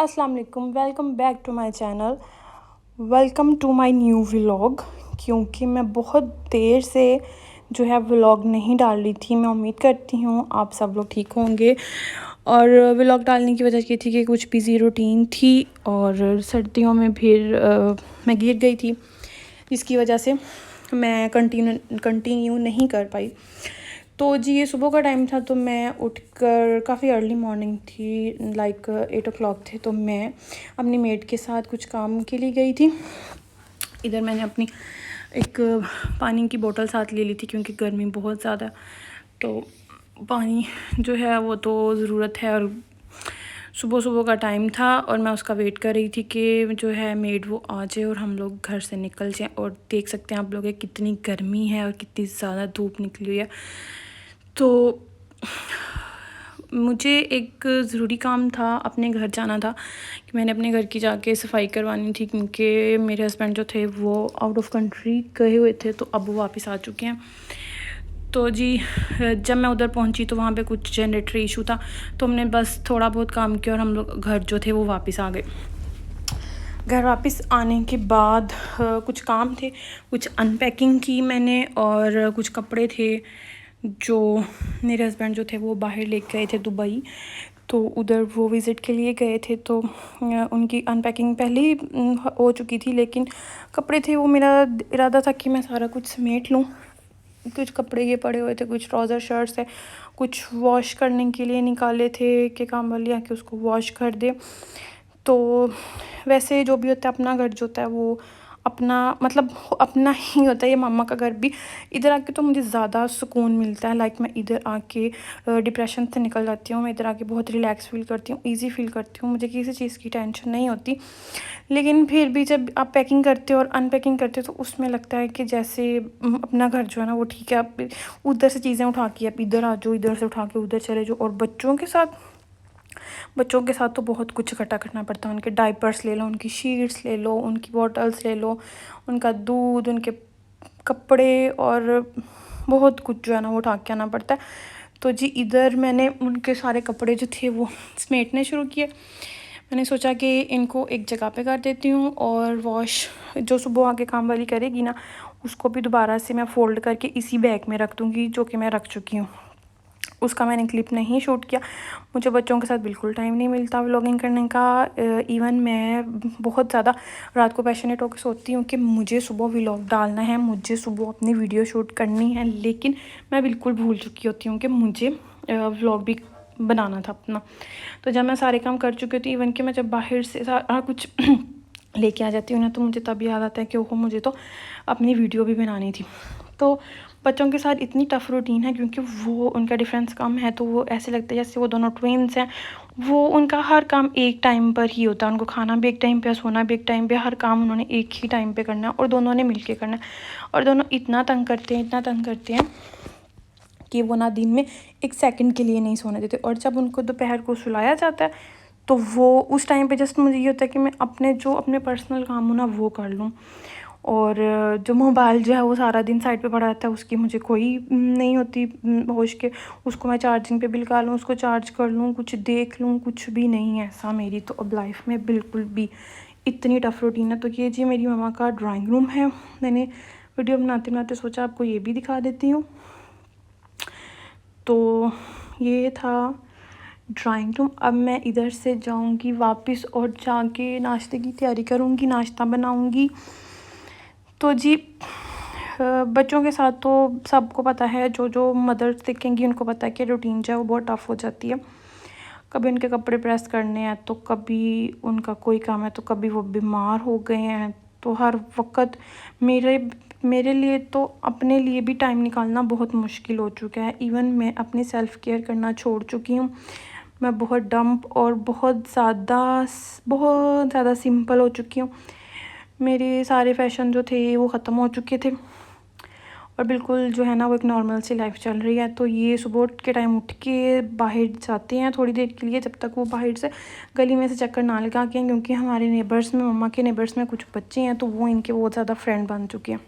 अस्सलाम वालेकुम, welcome back to my channel. Welcome to my new vlog. क्योंकि मैं बहुत देर से जो है व्लॉग नहीं डाल रही थी। मैं उम्मीद करती हूँ आप सब लोग ठीक होंगे। और व्लॉग डालने की वजह ये थी कि कुछ बिज़ी रूटीन थी और सर्दियों में फिर मैं गिर गई थी, जिसकी वजह से मैं कंटिन्यू नहीं कर पाई। तो जी ये सुबह का टाइम था, तो मैं उठकर काफ़ी अर्ली मॉर्निंग थी, लाइक 8 o'clock थे, तो मैं अपनी मेड के साथ कुछ काम के लिए गई थी। इधर मैंने अपनी एक पानी की बोतल साथ ले ली थी क्योंकि गर्मी बहुत ज़्यादा, तो पानी जो है वो तो ज़रूरत है। और सुबह सुबह का टाइम था और मैं उसका वेट कर रही थी कि जो है मेड वो आ जाए और हम लोग घर से निकल जाएं। और देख सकते हैं आप लोग कितनी गर्मी है और कितनी ज़्यादा धूप निकली हुई है। तो मुझे एक ज़रूरी काम था, अपने घर जाना था कि मैंने अपने घर की जाके सफाई करवानी थी, क्योंकि मेरे हस्बैंड जो थे वो आउट ऑफ कंट्री गए हुए थे, तो अब वो वापस आ चुके हैं। तो जी जब मैं उधर पहुंची तो वहाँ पे कुछ जनरेटर इशू था, तो हमने बस थोड़ा बहुत काम किया और हम लोग घर जो थे वो वापस आ गए। घर वापस आने के बाद कुछ काम थे, कुछ अनपैकिंग की मैंने, और कुछ कपड़े थे जो मेरे हस्बैंड जो थे वो बाहर लेके गए थे दुबई, तो उधर वो विज़िट के लिए गए थे। तो उनकी अनपैकिंग पहले ही हो चुकी थी, लेकिन कपड़े थे वो मेरा इरादा था कि मैं सारा कुछ समेट लूँ। कुछ कपड़े ये पड़े हुए थे, कुछ ट्राउज़र शर्ट्स है, कुछ वॉश करने के लिए निकाले थे कि काम वाली आके उसको वॉश कर दे। तो वैसे जो भी होता है, अपना घर जो होता है वो अपना मतलब अपना ही होता है। ये मामा का घर भी। इधर आके तो मुझे ज़्यादा सुकून मिलता है, लाइक मैं इधर आके डिप्रेशन से निकल जाती हूँ। मैं इधर आके बहुत रिलैक्स फील करती हूँ, इजी फील करती हूँ, मुझे किसी चीज़ की टेंशन नहीं होती। लेकिन फिर भी जब आप पैकिंग करते हो और अनपैकिंग करते हो तो उसमें लगता है कि जैसे अपना घर जो है ना वो ठीक है, आप उधर से चीज़ें उठा के आप इधर आ जाओ, इधर से उठा के उधर चले जाओ। और बच्चों के साथ तो बहुत कुछ इकट्ठा करना पड़ता है। उनके डाइपर्स ले लो, उनकी शीट्स ले लो, उनकी बॉटल्स ले लो, उनका दूध, उनके कपड़े, और बहुत कुछ जो है ना वो उठा के आना पड़ता है। तो जी इधर मैंने उनके सारे कपड़े जो थे वो समेटने शुरू किए। मैंने सोचा कि इनको एक जगह पे कर देती हूँ और वॉश जो सुबह आके काम वाली करेगी ना उसको भी दोबारा से मैं फ़ोल्ड करके इसी बैग में रख दूँगी जो कि मैं रख चुकी हूँ। उसका मैंने क्लिप नहीं शूट किया, मुझे बच्चों के साथ बिल्कुल टाइम नहीं मिलता व्लॉगिंग करने का। इवन मैं बहुत ज़्यादा रात को पैशनेट होकर सोचती हूँ कि मुझे सुबह व्लॉग डालना है, मुझे सुबह अपनी वीडियो शूट करनी है, लेकिन मैं बिल्कुल भूल चुकी होती हूँ कि मुझे व्लॉग भी बनाना था अपना। तो जब मैं सारे काम कर चुकी होती, इवन कि मैं जब बाहर से सारा कुछ लेके आ जाती हूँ ना, तो मुझे तब याद आता है कि ओहो मुझे तो अपनी वीडियो भी बनानी थी। तो बच्चों के साथ इतनी टफ़ रूटीन है क्योंकि वो उनका डिफरेंस कम है, तो वो ऐसे लगता है जैसे वो दोनों ट्विन्स हैं। वो उनका हर काम एक टाइम पर ही होता है, उनको खाना भी एक टाइम पे, सोना भी एक टाइम पे, हर काम उन्होंने एक ही टाइम पे करना है और दोनों ने मिल के करना है। और दोनों इतना तंग करते हैं कि वो ना दिन में एक सेकंड के लिए नहीं सोने देते। और जब उनको दोपहर को सुलाया जाता है तो वो उस टाइम पे जस्ट मुझे ये होता है कि मैं अपने पर्सनल काम हो ना वो कर लूँ। और जो मोबाइल जो है वो सारा दिन साइड पे पड़ा रहता है, उसकी मुझे कोई नहीं होती होश के उसको मैं चार्जिंग पे भी लगा लूँ, उसको चार्ज कर लूँ, कुछ देख लूँ, कुछ भी नहीं है ऐसा मेरी तो अब लाइफ में बिल्कुल भी। इतनी टफ़ रूटीन है। तो ये जी मेरी मम्मा का ड्राइंग रूम है। मैंने वीडियो बनाते बनाते सोचा आपको ये भी दिखा देती हूँ। तो ये था ड्राइंग रूम। अब मैं इधर से जाऊंगी वापस और जाके नाश्ते की तैयारी करूंगी, नाश्ता बनाऊंगी। तो जी बच्चों के साथ तो सबको पता है, जो मदर्स देखेंगी उनको पता है कि रूटीन जो है वो बहुत टफ़ हो जाती है। कभी उनके कपड़े प्रेस करने हैं, तो कभी उनका कोई काम है, तो कभी वो बीमार हो गए हैं, तो हर वक्त मेरे लिए तो अपने लिए भी टाइम निकालना बहुत मुश्किल हो चुका है। इवन मैं अपनी सेल्फ़ केयर करना छोड़ चुकी हूँ। मैं बहुत डंप और बहुत ज़्यादा सिंपल हो चुकी हूँ। मेरे सारे फैशन जो थे वो ख़त्म हो चुके थे और बिल्कुल जो है ना वो एक नॉर्मल सी लाइफ चल रही है। तो ये सुबह के टाइम उठ के बाहर जाते हैं थोड़ी देर के लिए, जब तक वो बाहर से गली में से चक्कर ना लगा के, क्योंकि हमारे नेबर्स में, मम्मा के नेबर्स में कुछ बच्चे हैं तो वो इनके बहुत ज़्यादा फ्रेंड बन चुके हैं।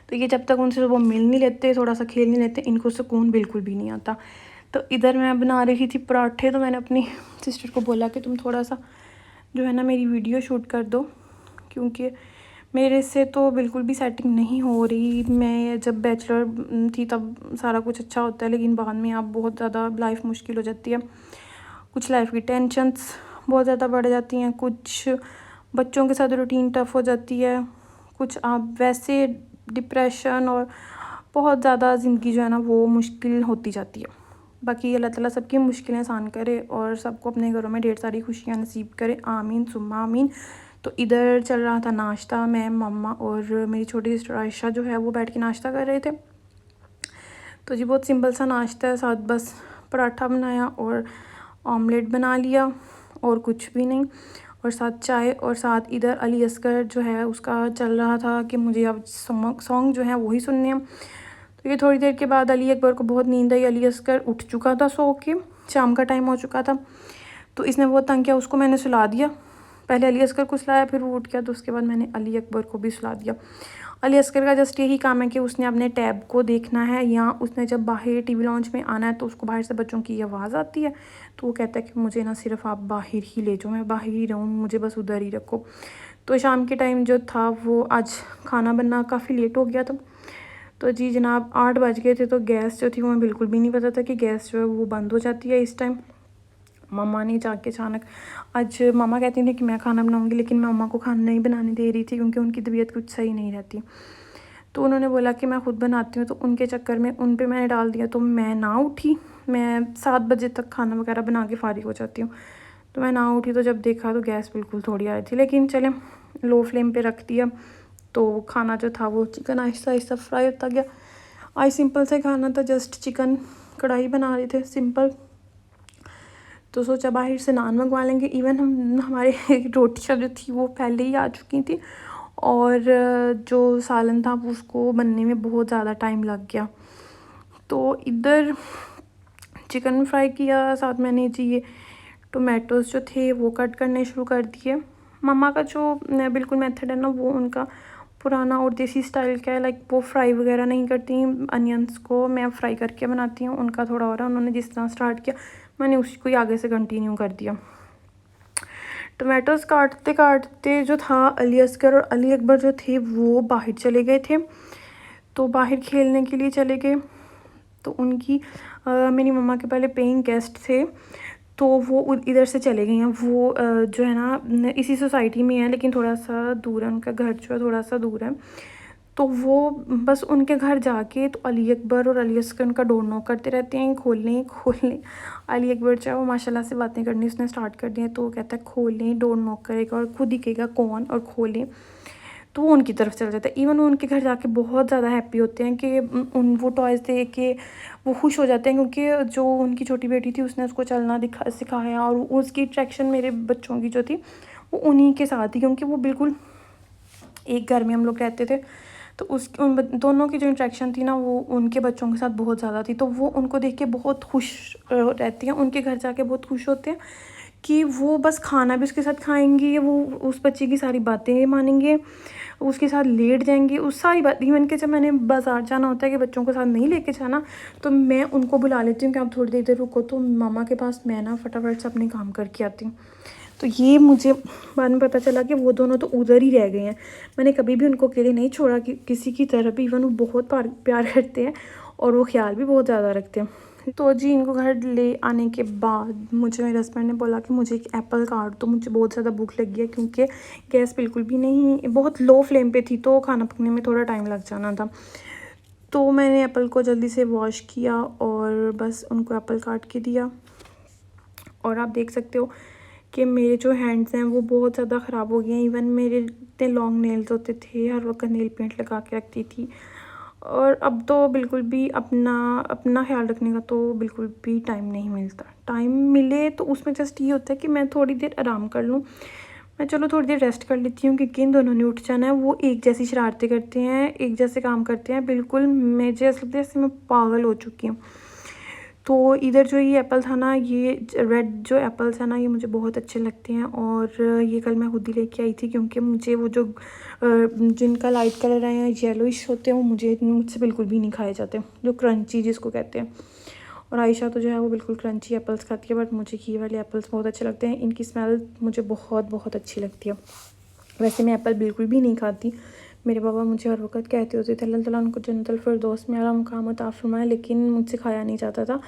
तो ये जब तक उनसे वो मिल नहीं लेते, थोड़ा सा खेल नहीं लेते, इनको सुकून बिल्कुल भी नहीं आता। तो इधर मैं बना रही थी पराठे, तो मैंने अपनी सिस्टर को बोला कि तुम थोड़ा सा जो है ना मेरी वीडियो शूट कर दो, क्योंकि मेरे से तो बिल्कुल भी सेटिंग नहीं हो रही। मैं जब बैचलर थी तब सारा कुछ अच्छा होता है, लेकिन बाद में आप बहुत ज़्यादा लाइफ मुश्किल हो जाती है। कुछ लाइफ की टेंशन्स बहुत ज़्यादा बढ़ जाती हैं, कुछ बच्चों के साथ रूटीन टफ़ हो जाती है, कुछ आप वैसे डिप्रेशन, और बहुत ज़्यादा ज़िंदगी जो है ना वो मुश्किल होती जाती है। बाकी अल्लाह ताला सबकी मुश्किलें आसान करे और सबको अपने घरों में ढेर सारी खुशियाँ नसीब करे, आमीन सुम्मा आमीन। तो इधर चल रहा था नाश्ता, मैं, मम्मा और मेरी छोटी सिस्टर आयशा जो है वो बैठ के नाश्ता कर रहे थे। तो जी बहुत सिंपल सा नाश्ता है, साथ बस पराठा बनाया और ऑमलेट बना लिया और कुछ भी नहीं, और साथ चाय, और साथ इधर अली असगर जो है उसका चल रहा था कि मुझे अब सॉन्ग जो है वही सुनने हैं। तो ये थोड़ी देर के बाद अली अकबर को बहुत नींद आई, अली असगर उठ चुका था सो के, शाम का टाइम हो चुका था, तो इसने बहुत तंग किया, उसको मैंने सुला दिया। पहले अली असगर को सुलाया, फिर वो उठ गया, तो उसके बाद मैंने अली अकबर को भी सुला दिया। अली असगर का जस्ट यही काम है कि उसने अपने टैब को देखना है, या उसने जब बाहर टीवी लॉन्च में आना है तो उसको बाहर से बच्चों की आवाज़ आती है, तो वो कहता है कि मुझे ना सिर्फ आप बाहर ही ले जाओ, मैं बाहर ही रहूँ, मुझे बस उधर ही रखो। तो शाम के टाइम जो था वो आज खाना बनना काफ़ी लेट हो गया था। तो जी जनाब 8 बज गए थे, तो गैस जो थी वो हमें बिल्कुल भी नहीं पता था कि गैस जो है वो बंद हो जाती है इस टाइम। मम्मा ने जाके अचानक, आज मम्मा कहती थी कि मैं खाना बनाऊंगी, लेकिन मैं मम्मा को खाना नहीं बनाने दे रही थी क्योंकि उनकी तबीयत कुछ सही नहीं रहती। तो उन्होंने बोला कि मैं ख़ुद बनाती हूँ, तो उनके चक्कर में उन पे मैंने डाल दिया, तो मैं ना उठी। मैं 7 बजे तक खाना वगैरह बना के फ़ारिग हो जाती हूँ, तो मैं ना उठी। तो जब देखा तो गैस बिल्कुल थोड़ी आ रही थी, लेकिन चले लो फ्लेम पे रख दिया। तो खाना जो था वो चिकन आहिस्ता आहिस्ता फ्राई होता गया। आज सिंपल से खाना था, जस्ट चिकन कढ़ाई बना रहे थे सिंपल। तो सोचा बाहर से नान मंगवा लेंगे। इवन हमारे रोटियाँ जो थी वो पहले ही आ चुकी थी, और जो सालन था उसको बनने में बहुत ज़्यादा टाइम लग गया। तो इधर चिकन फ्राई किया, साथ मैंने जी ये टोमेटोज़ जो थे वो कट करने शुरू कर दिए। मम्मा का जो बिल्कुल मेथड है ना वो उनका पुराना और देसी स्टाइल का है, लाइक वो फ्राई वगैरह नहीं करती अनियंस को, मैं फ्राई करके बनाती हूँ। उनका थोड़ा और है, उन्होंने जिस तरह स्टार्ट किया मैंने उसी को ही आगे से कंटिन्यू कर दिया। टोमेटोज़ काटते काटते जो था अली असगर और अली अकबर जो थे वो बाहर चले गए थे, तो बाहर खेलने के लिए चले गए। तो उनकी मेरी मम्मा के पहले पेइंग गेस्ट थे, तो वो इधर से चले गए हैं। वो जो है ना इसी सोसाइटी में है, लेकिन थोड़ा सा दूर है, उनका घर जो है थोड़ा सा दूर है। तो वो बस उनके घर जाके तो अली अकबर और अली असगर उनका डोर नॉक करते रहते हैं, खोल लें। अली अकबर चाहे वो माशाल्लाह से बातें करनी उसने स्टार्ट कर दी है, तो वो कहता है खोलें, डोर नॉक करेगा और खुद ही कहेगा कौन, और खोलें, तो वो उनकी तरफ चल जाता है। इवन वो उनके घर जाके बहुत ज़्यादा हैप्पी होते हैं कि उन वो टॉयज़ देख के वो खुश हो जाते हैं, क्योंकि जो उनकी छोटी बेटी थी उसने उसको चलना सिखाया, और उसकी अट्रैक्शन मेरे बच्चों की जो थी वो उन्हीं के साथ थी, क्योंकि वो बिल्कुल एक घर में हम लोग रहते थे। तो उन दोनों की जो इंट्रैक्शन थी ना वो उनके बच्चों के साथ बहुत ज़्यादा थी, तो वो उनको देख के बहुत खुश रहती हैं, उनके घर जाके बहुत खुश होते हैं कि वो बस खाना भी उसके साथ खाएंगी, वो उस बच्चे की सारी बातें मानेंगे, उसके साथ लेट जाएंगे, उस सारी बात। इवन कि जब मैंने बाज़ार जाना होता है कि बच्चों के साथ नहीं लेके जाना, तो मैं उनको बुला लेती हूँ कि आप थोड़ी देर इधर रुको, तो मामा के पास मैं ना फटाफट से अपने काम करके आती हूँ। तो ये मुझे बाद में पता चला कि वो दोनों तो उधर ही रह गए हैं। मैंने कभी भी उनको अकेले नहीं छोड़ा कि किसी की तरफ भी। इवन वो बहुत प्यार करते हैं और वो ख्याल भी बहुत ज़्यादा रखते हैं। तो जी इनको घर ले आने के बाद मुझे मेरे हस्बैंड ने बोला कि मुझे एक एप्पल काट दो, मुझे बहुत ज़्यादा भूख लगी है, क्योंकि गैस बिल्कुल भी नहीं, बहुत लो फ्लेम पे थी, तो खाना पकने में थोड़ा टाइम लग जाना था। तो मैंने एप्पल को जल्दी से वॉश किया और बस उनको एप्पल काट के दिया। और आप देख सकते हो कि मेरे जो हैंड्स हैं वो बहुत ज़्यादा ख़राब हो गए हैं। इवन मेरे इतने लॉन्ग नेल्स होते थे, हर वक्त नेल पेंट लगा के रखती थी, और अब तो बिल्कुल भी अपना ख्याल रखने का तो बिल्कुल भी टाइम नहीं मिलता। टाइम मिले तो उसमें जस्ट ये होता है कि मैं थोड़ी देर आराम कर लूँ, मैं चलो थोड़ी देर रेस्ट कर लेती हूँ, क्योंकि इन दोनों ने उठ जाना है। वो एक जैसी शरारतें करते हैं, एक जैसे काम करते हैं, बिल्कुल मुझे ऐसा लगता है जैसे मैं पागल हो चुकी हूँ। तो इधर जो ये एप्पल था ना, ये रेड जो एप्पल्स है ना, ये मुझे बहुत अच्छे लगते हैं, और ये कल मैं खुद ही लेके आई थी, क्योंकि मुझे वो जो जिनका लाइट कलर है या येलोइश होते हैं वो मुझसे बिल्कुल भी नहीं खाए जाते, जो क्रंची जिसको कहते हैं। और आयशा तो जो है वो बिल्कुल क्रंची एप्पल्स खाती है, बट मुझे घी वाले एप्पल्स बहुत अच्छे लगते हैं। इनकी स्मेल मुझे बहुत बहुत अच्छी लगती है। वैसे मैं एप्पल बिल्कुल भी नहीं खाती। मेरे पापा मुझे हर वक्त कहते होते थे अल्लाह ताला उनको जन्नतुल फिरदौस में आला मुकाम अता फरमाए, लेकिन मुझसे खाया नहीं जाता था।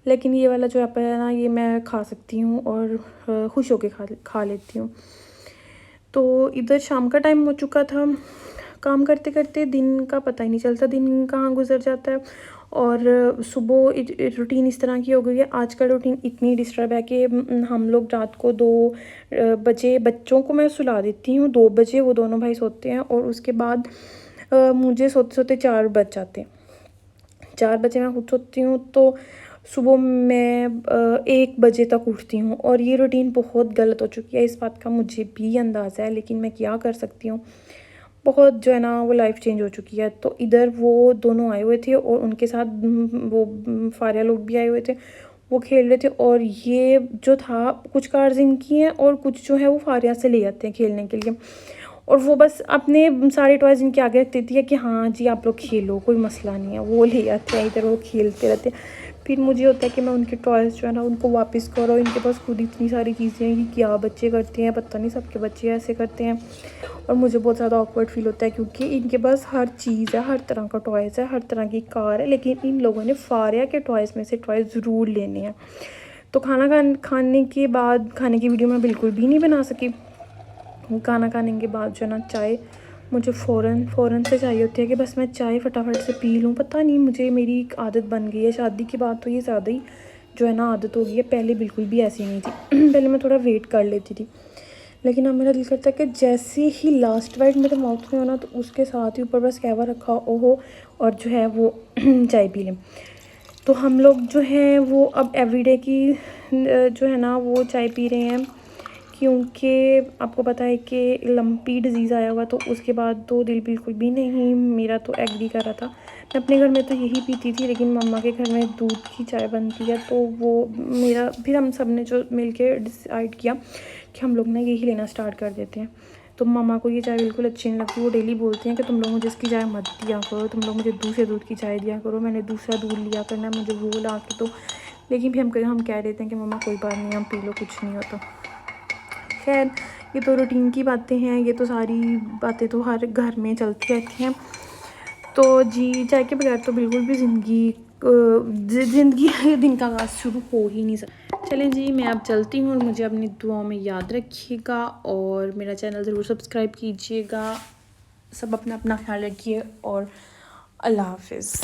लेकिन ये वाला जो एप्पल है ना, ये मैं खा सकती हूँ और खुश होकर खा लेती हूँ। तो इधर शाम का टाइम हो चुका था। काम करते करते दिन का पता ही नहीं चलता, दिन कहाँ गुजर जाता है। और सुबह रूटीन इस तरह की हो गई है। आज का रूटीन इतनी डिस्टर्ब है कि हम लोग रात को 2 बजे बच्चों को मैं सुला देती हूँ। 2 बजे वो दोनों भाई सोते हैं और उसके बाद मुझे सोते सोते 4 बज जाते हैं। 4 बजे मैं खुद सोती हूँ तो सुबह मैं 1 बजे तक उठती हूँ और ये रूटीन बहुत गलत हो चुकी है। इस बात का मुझे भी अंदाज़ा है, लेकिन मैं क्या कर सकती हूँ। बहुत जो है ना वो लाइफ चेंज हो चुकी है। तो इधर वो दोनों आए हुए थे और उनके साथ वो फारिया लोग भी आए हुए थे, वो खेल रहे थे। और ये जो था, कुछ कार्स इनकी हैं और कुछ जो है वो फारिया से ले आते हैं खेलने के लिए। और वो बस अपने सारे टॉयज़ इनके आगे रख देती है कि हाँ जी आप लोग खेलो, कोई मसला नहीं है। वो ले आते हैं इधर, वो खेलते रहते हैं। फिर मुझे होता है कि मैं उनके टॉयज़ जो है ना उनको वापस करो। इनके पास खुद इतनी सारी चीज़ें हैं कि क्या बच्चे करते हैं पता नहीं, सबके बच्चे ऐसे करते हैं। और मुझे बहुत ज़्यादा ऑकवर्ड फील होता है क्योंकि इनके पास हर चीज़ है, हर तरह का टॉयज़ है, हर तरह की कार है, लेकिन इन लोगों ने फारिया के टॉयज़ में से टॉयज़ ज़रूर लेने हैं। तो खाने के बाद, खाने की वीडियो मैं बिल्कुल भी नहीं बना सकी। खाना खाने के बाद जो है ना चाय मुझे फ़ौरन से चाहिए होती है कि बस मैं चाय फटाफट से पी लूँ। पता नहीं, मुझे मेरी एक आदत बन गई है। शादी के बाद तो ये ज़्यादा ही जो है ना आदत हो गई है, पहले बिल्कुल भी ऐसी नहीं थी। पहले मैं थोड़ा वेट कर लेती थी, लेकिन अब मेरा दिल करता है कि जैसे ही लास्ट बाइट मेरे माउथ में हो ना, तो उसके साथ ही ऊपर बस कहवा रखा हो और जो है वो चाय पी लें। तो हम लोग जो हैं वो अब एवरीडे की जो है ना वो चाय पी रहे हैं, क्योंकि आपको पता है कि लंपी डिज़ीज़ आया हुआ। तो उसके बाद तो दिल बिल्कुल भी नहीं मेरा तो एग्री कर रहा था। मैं अपने घर में तो यही पीती थी, लेकिन मम्मा के घर में दूध की चाय बनती है, तो वो मेरा फिर हम सब ने जो मिल के डिसाइड किया कि हम लोग ना यही लेना स्टार्ट कर देते हैं। तो मम्मा को ये चाय बिल्कुल अच्छी नहीं लगती। वो डेली बोलती हैं कि तुम लोग मुझे इसकी चाय मत दिया करो, तुम लोग मुझे दूसरे दूध की चाय दिया करो, मैंने दूसरा दूध लिया करना है, मुझे वो ला के। तो लेकिन भी हम कह देते हैं कि मम्मा कोई बात नहीं, हम पी लो, कुछ नहीं होता। खैर, ये तो रूटीन की बातें हैं, ये तो सारी बातें तो हर घर में चलती रहती हैं। तो जी, चाय के बगैर तो बिल्कुल भी ज़िंदगी दिन का आगाज़ शुरू हो ही नहीं सकता। चलें जी, मैं अब चलती हूँ और मुझे अपनी दुआओं में याद रखिएगा और मेरा चैनल ज़रूर सब्सक्राइब कीजिएगा। सब अपना अपना ख्याल रखिए और अल्लाह हाफ़िज़।